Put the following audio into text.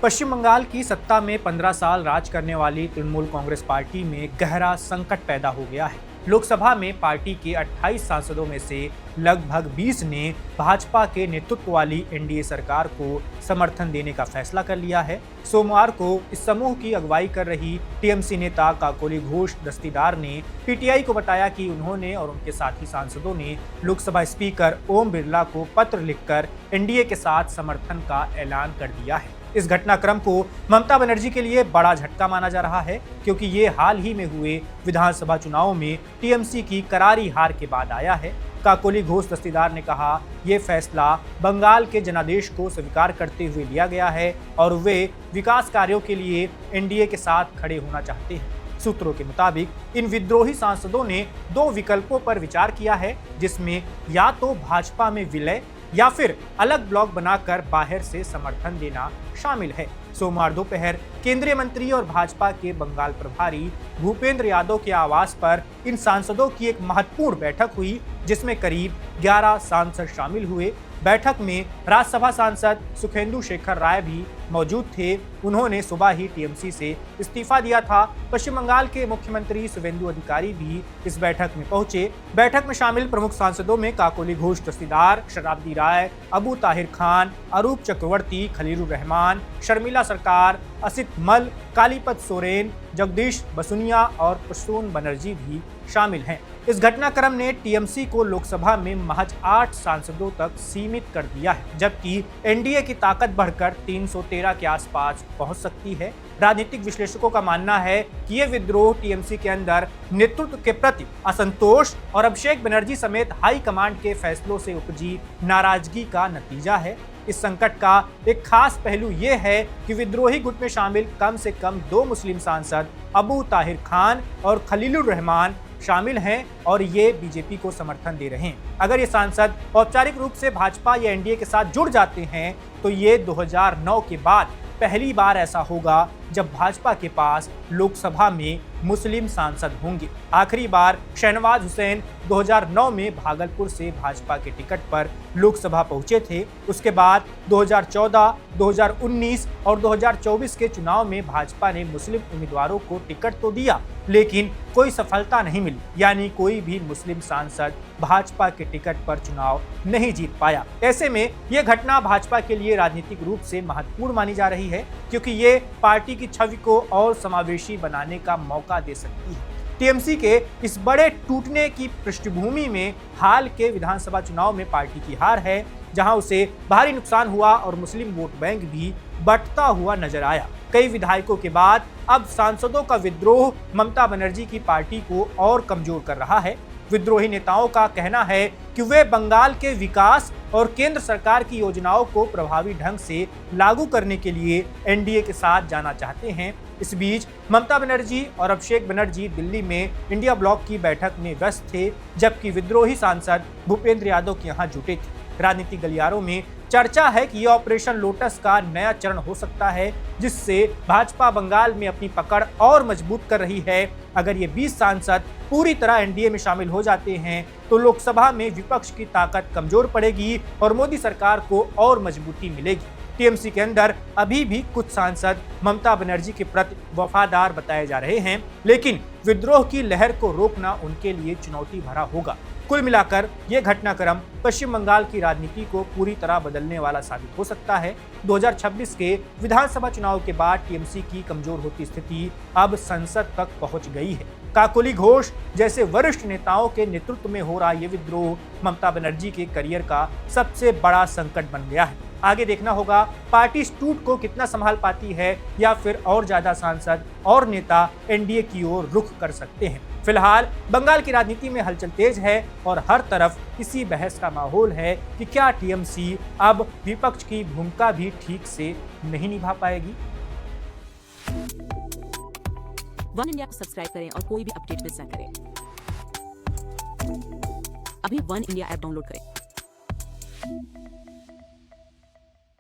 पश्चिम बंगाल की सत्ता में 15 साल राज करने वाली तृणमूल कांग्रेस पार्टी में गहरा संकट पैदा हो गया है। लोकसभा में पार्टी के 28 सांसदों में से लगभग 20 ने भाजपा के नेतृत्व वाली एनडीए सरकार को समर्थन देने का फैसला कर लिया है। सोमवार को इस समूह की अगुवाई कर रही टीएमसी नेता काकोली घोष दस्तीदार ने पीटीआई को बताया कि उन्होंने और उनके साथी सांसदों ने लोकसभा स्पीकर ओम बिरला को पत्र लिखकर एनडीए के साथ समर्थन का ऐलान कर दिया है। इस घटनाक्रम को ममता बनर्जी के लिए बड़ा झटका माना जा रहा है, क्योंकि ये हाल ही में हुए विधानसभा चुनावों में टीएमसी की करारी हार के बाद आया है। काकोली घोष दस्तीदार ने कहा, ये फैसला बंगाल के जनादेश को स्वीकार करते हुए लिया गया है और वे विकास कार्यों के लिए एनडीए के साथ खड़े होना चाहते हैं। सूत्रों के मुताबिक इन विद्रोही सांसदों ने 2 विकल्पों पर विचार किया है, जिसमें या तो भाजपा में विलय या फिर अलग ब्लॉक बनाकर बाहर से समर्थन देना शामिल है। सोमवार दोपहर केंद्रीय मंत्री और भाजपा के बंगाल प्रभारी भूपेंद्र यादव के आवास पर इन सांसदों की एक महत्वपूर्ण बैठक हुई, जिसमें करीब 11 सांसद शामिल हुए। बैठक में राज्यसभा सांसद सुखेंदु शेखर राय भी मौजूद थे। उन्होंने सुबह ही टीएमसी से इस्तीफा दिया था। पश्चिम बंगाल के मुख्यमंत्री शुवेंदु अधिकारी भी इस बैठक में पहुंचे। बैठक में शामिल प्रमुख सांसदों में काकोली घोष दस्तीदार, शराब्दी राय, अबू ताहिर खान, अरूप चक्रवर्ती, खलीलुर रहमान, शर्मिला सरकार, असित मल, कालीपत सोरेन, जगदीश बसुनिया और प्रसून बनर्जी भी शामिल हैं। इस घटनाक्रम ने टीएमसी को लोकसभा में महज 8 सांसदों तक सीमित कर दिया है, जबकि एनडीए की ताकत बढ़कर 313 के आसपास पहुंच सकती है। राजनीतिक विश्लेषकों का मानना है कि ये विद्रोह टीएमसी के अंदर नेतृत्व के प्रति असंतोष और अभिषेक बनर्जी समेत हाई कमांड के फैसलों से उपजी नाराजगी का नतीजा है। इस संकट का एक खास पहलू ये है कि विद्रोही गुट में शामिल कम से कम 2 मुस्लिम सांसद अबू ताहिर खान और खलीलुर रहमान शामिल हैं और ये बीजेपी को समर्थन दे रहे हैं। अगर ये सांसद औपचारिक रूप से भाजपा या एनडीए के साथ जुड़ जाते हैं तो ये 2009 के बाद पहली बार ऐसा होगा जब भाजपा के पास लोकसभा में मुस्लिम सांसद होंगे। आखिरी बार शहनवाज हुसैन 2009 में भागलपुर से भाजपा के टिकट पर लोकसभा पहुंचे थे। उसके बाद 2014, 2019 और 2024 के चुनाव में भाजपा ने मुस्लिम उम्मीदवारों को टिकट तो दिया, लेकिन कोई सफलता नहीं मिली, यानी कोई भी मुस्लिम सांसद भाजपा के टिकट पर चुनाव नहीं जीत पाया। ऐसे में यह घटना भाजपा के लिए राजनीतिक रूप से महत्वपूर्ण मानी जा रही है, क्योंकि ये पार्टी की छवि को और समावेशी बनाने का मौका दे सकती है। टीएमसी के इस बड़े टूटने की पृष्ठभूमि में हाल के विधानसभा चुनाव में पार्टी की हार है, जहां उसे भारी नुकसान हुआ और मुस्लिम वोट बैंक भी बढ़ता हुआ नजर आया। कई विधायकों के बाद अब सांसदों का विद्रोह ममता बनर्जी की पार्टी को और कमजोर कर रहा है। विद्रोही नेताओं का कहना है कि वे बंगाल के विकास और केंद्र सरकार की योजनाओं को प्रभावी ढंग से लागू करने के लिए एनडीए के साथ जाना चाहते हैं। इस बीच ममता बनर्जी और अभिषेक बनर्जी दिल्ली में इंडिया ब्लॉक की बैठक में व्यस्त थे, जबकि विद्रोही सांसद भूपेंद्र यादव के यहाँ जुटे थे। राजनीतिक गलियारों में चर्चा है कि यह ऑपरेशन लोटस का नया चरण हो सकता है, जिससे भाजपा बंगाल में अपनी पकड़ और मजबूत कर रही है। अगर ये 20 सांसद पूरी तरह एनडीए में शामिल हो जाते हैं तो लोकसभा में विपक्ष की ताकत कमजोर पड़ेगी और मोदी सरकार को और मजबूती मिलेगी। टीएमसी के अंदर अभी भी कुछ सांसद ममता बनर्जी के प्रति वफादार बताए जा रहे हैं, लेकिन विद्रोह की लहर को रोकना उनके लिए चुनौती भरा होगा। कुल मिलाकर यह घटनाक्रम पश्चिम बंगाल की राजनीति को पूरी तरह बदलने वाला साबित हो सकता है। 2026 के विधानसभा चुनाव के बाद टीएमसी की कमजोर होती स्थिति अब संसद तक पहुंच गई है। काकोली घोष जैसे वरिष्ठ नेताओं के नेतृत्व में हो रहा ये विद्रोह ममता बनर्जी के करियर का सबसे बड़ा संकट बन गया है। आगे देखना होगा पार्टी इस टूट को कितना संभाल पाती है, या फिर और ज्यादा सांसद और नेता एनडीए की ओर रुख कर सकते हैं। फिलहाल बंगाल की राजनीति में हलचल तेज है और हर तरफ इसी बहस का माहौल है कि क्या टीएमसी अब विपक्ष की भूमिका भी ठीक से नहीं निभा पाएगी। वन इंडिया को सब्सक्राइब करें और कोई भी अपडेट मिस न करें। अभी वन इंडिया ऐप डाउनलोड करें।